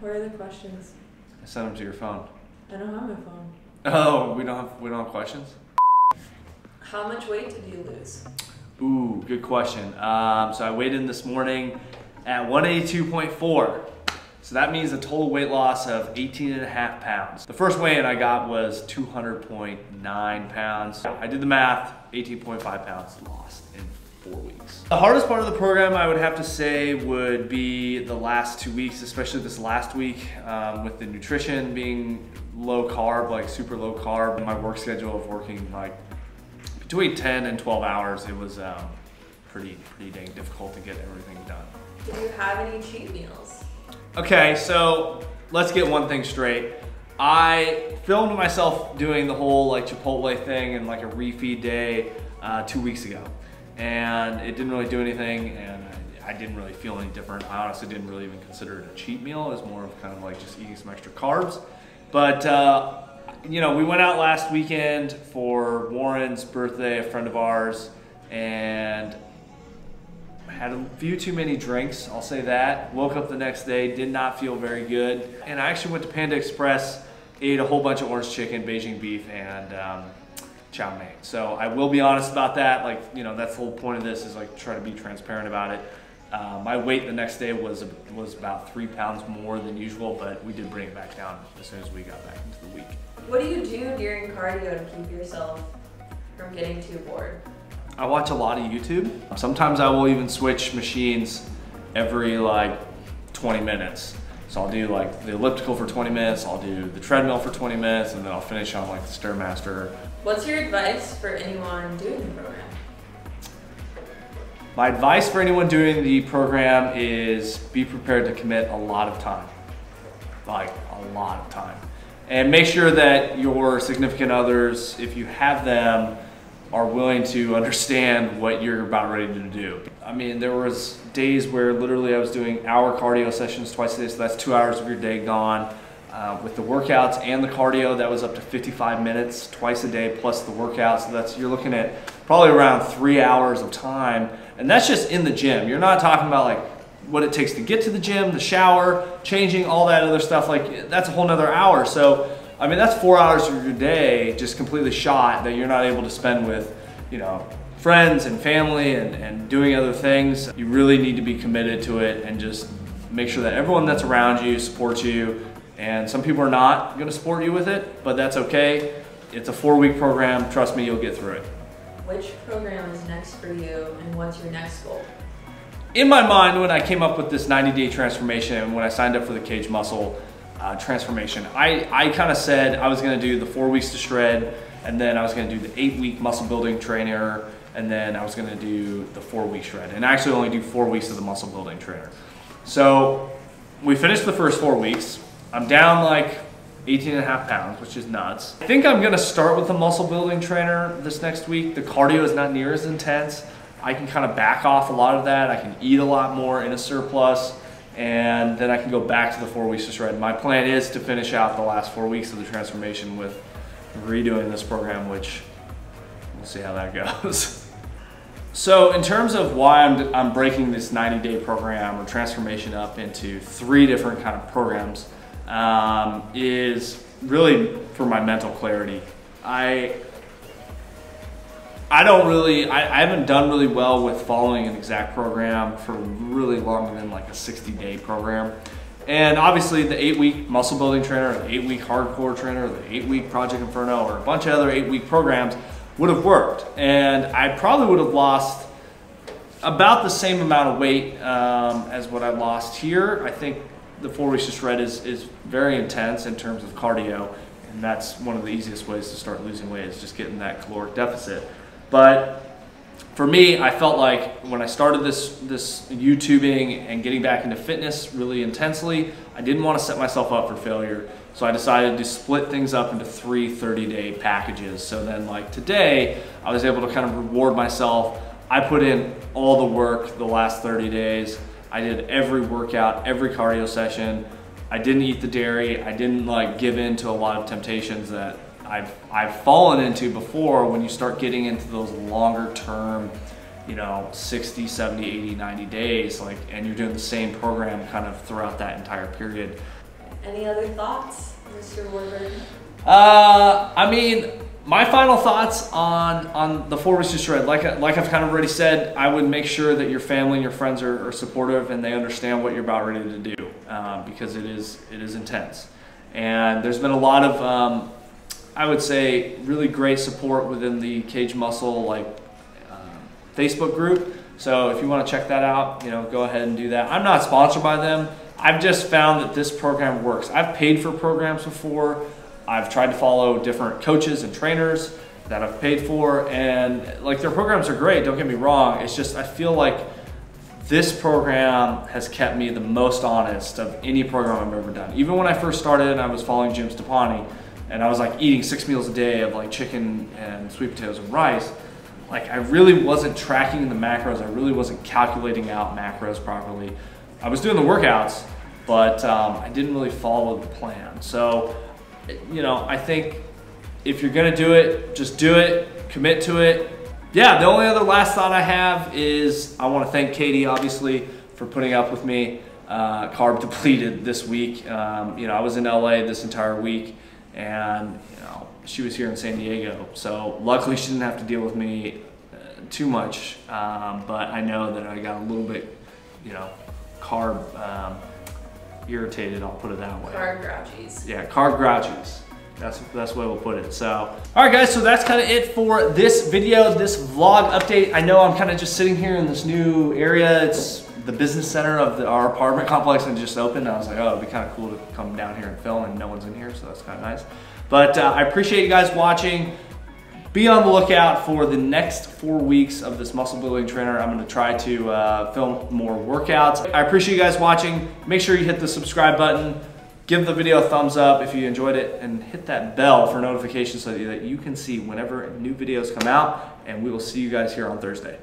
What are the questions? I sent them to your phone. I don't have my phone. Oh, we don't have questions? How much weight did you lose? Ooh, good question. So I weighed in this morning at 182.4. So that means a total weight loss of 18.5 pounds. The first weigh-in I got was 200.9 pounds. I did the math, 18.5 pounds lost in 4 weeks. The hardest part of the program, I would have to say, would be the last 2 weeks, especially this last week, with the nutrition being low carb, like super low carb, and my work schedule of working like between 10 and 12 hours. It was pretty dang difficult to get everything done. Did you have any cheat meals? Okay, so let's get one thing straight. I filmed myself doing the whole like Chipotle thing and like a refeed day 2 weeks ago. And it didn't really do anything, and I didn't really feel any different. I honestly didn't really even consider it a cheat meal. It was more of kind of like just eating some extra carbs. But you know, we went out last weekend for Warren's birthday, a friend of ours, and had a few too many drinks, I'll say that. Woke up the next day, did not feel very good. And I actually went to Panda Express, ate a whole bunch of orange chicken, Beijing beef, and chow mein. So I will be honest about that. Like, you know, that's the whole point of this, is like try to be transparent about it. My weight the next day was about 3 pounds more than usual, but we did bring it back down as soon as we got back into the week. What do you do during cardio to keep yourself from getting too bored? I watch a lot of YouTube. Sometimes I will even switch machines every like 20 minutes. So I'll do like the elliptical for 20 minutes, I'll do the treadmill for 20 minutes, and then I'll finish on like the Stairmaster. What's your advice for anyone doing the program? My advice for anyone doing the program is be prepared to commit a lot of time. Like a lot of time. And make sure that your significant others, if you have them, are willing to understand what you're about ready to do. I mean, there was days where literally I was doing hour cardio sessions twice a day, so that's 2 hours of your day gone. With the workouts and the cardio, that was up to 55 minutes twice a day plus the workouts. So that's, you're looking at probably around 3 hours of time, and that's just in the gym. You're not talking about like what it takes to get to the gym, the shower, changing, all that other stuff. Like, that's a whole nother hour. So I mean, that's 4 hours of your day just completely shot that you're not able to spend with, you know, friends and family and doing other things. You really need to be committed to it and just make sure that everyone that's around you supports you. And some people are not gonna support you with it, but that's okay. It's a 4-week program. Trust me, you'll get through it. Which program is next for you, and what's your next goal? In my mind, when I came up with this 90-day transformation and when I signed up for the Cage Muscle transformation, I kind of said I was gonna do the 4 weeks to shred, and then I was gonna do the 8-week muscle building trainer, and then I was gonna do the 4-week shred. And I actually only do 4 weeks of the muscle building trainer. So we finished the first 4 weeks. I'm down like 18.5 pounds, which is nuts. I think I'm gonna start with the muscle building trainer this next week. The cardio is not near as intense. I can kind of back off a lot of that. I can eat a lot more in a surplus, and then I can go back to the 4 weeks to shred. My plan is to finish out the last 4 weeks of the transformation with redoing this program, which we'll see how that goes. So in terms of why I'm breaking this 90-day program or transformation up into 3 different kind of programs, is really for my mental clarity. I haven't done really well with following an exact program for really longer than like a 60-day program. And obviously the 8-week muscle building trainer, or the 8-week hardcore trainer, or the 8-week Project Inferno, or a bunch of other 8-week programs would have worked. And I probably would have lost about the same amount of weight as what I lost here. I think the 4 weeks to shred is very intense in terms of cardio. And that's one of the easiest ways to start losing weight, is just getting that caloric deficit. But for me, I felt like when I started this YouTubing and getting back into fitness really intensely, I didn't want to set myself up for failure. So I decided to split things up into 3 30-day packages. So then like today, I was able to kind of reward myself. I put in all the work the last 30 days. I did every workout, every cardio session. I didn't eat the dairy. I didn't like give in to a lot of temptations that I've fallen into before when you start getting into those longer term, you know, 60, 70, 80, 90 days, like, and you're doing the same program kind of throughout that entire period. Any other thoughts, Mr. Warburg? I mean, my final thoughts on the 4 weeks to shred, like I've kind of already said, I would make sure that your family and your friends are supportive and they understand what you're about ready to do, because it is intense. And there's been a lot of, I would say, really great support within the Cage Muscle Facebook group. So if you want to check that out, go ahead and do that. I'm not sponsored by them. I've just found that this program works. I've paid for programs before. I've tried to follow different coaches and trainers that I've paid for, and their programs are great, don't get me wrong. It's just I feel like this program has kept me the most honest of any program I've ever done. Even when I first started and I was following Jim Stepani and I was eating 6 meals a day of chicken and sweet potatoes and rice, I really wasn't tracking the macros. I really wasn't calculating out macros properly. I was doing the workouts, but I didn't really follow the plan. So, I think if you're gonna do it, just do it, commit to it. Yeah, the only other last thought I have is I wanna thank Katie, obviously, for putting up with me carb depleted this week. I was in LA this entire week, and she was here in San Diego. So luckily she didn't have to deal with me too much, but I know that I got a little bit, carb irritated, I'll put it that way. Carb grouchies. Yeah, carb grouchies. That's the best way we'll put it. So, all right guys, so that's kind of it for this video, this vlog update. I know I'm kind of just sitting here in this new area. It's the business center of our apartment complex and just opened. I was like, oh, it'd be kind of cool to come down here and film, and no one's in here, so that's kind of nice. But I appreciate you guys watching. Be on the lookout for the next 4 weeks of this muscle building trainer. I'm gonna try to film more workouts. I appreciate you guys watching. Make sure you hit the subscribe button, give the video a thumbs up if you enjoyed it, and hit that bell for notifications so that you can see whenever new videos come out, and we will see you guys here on Thursday.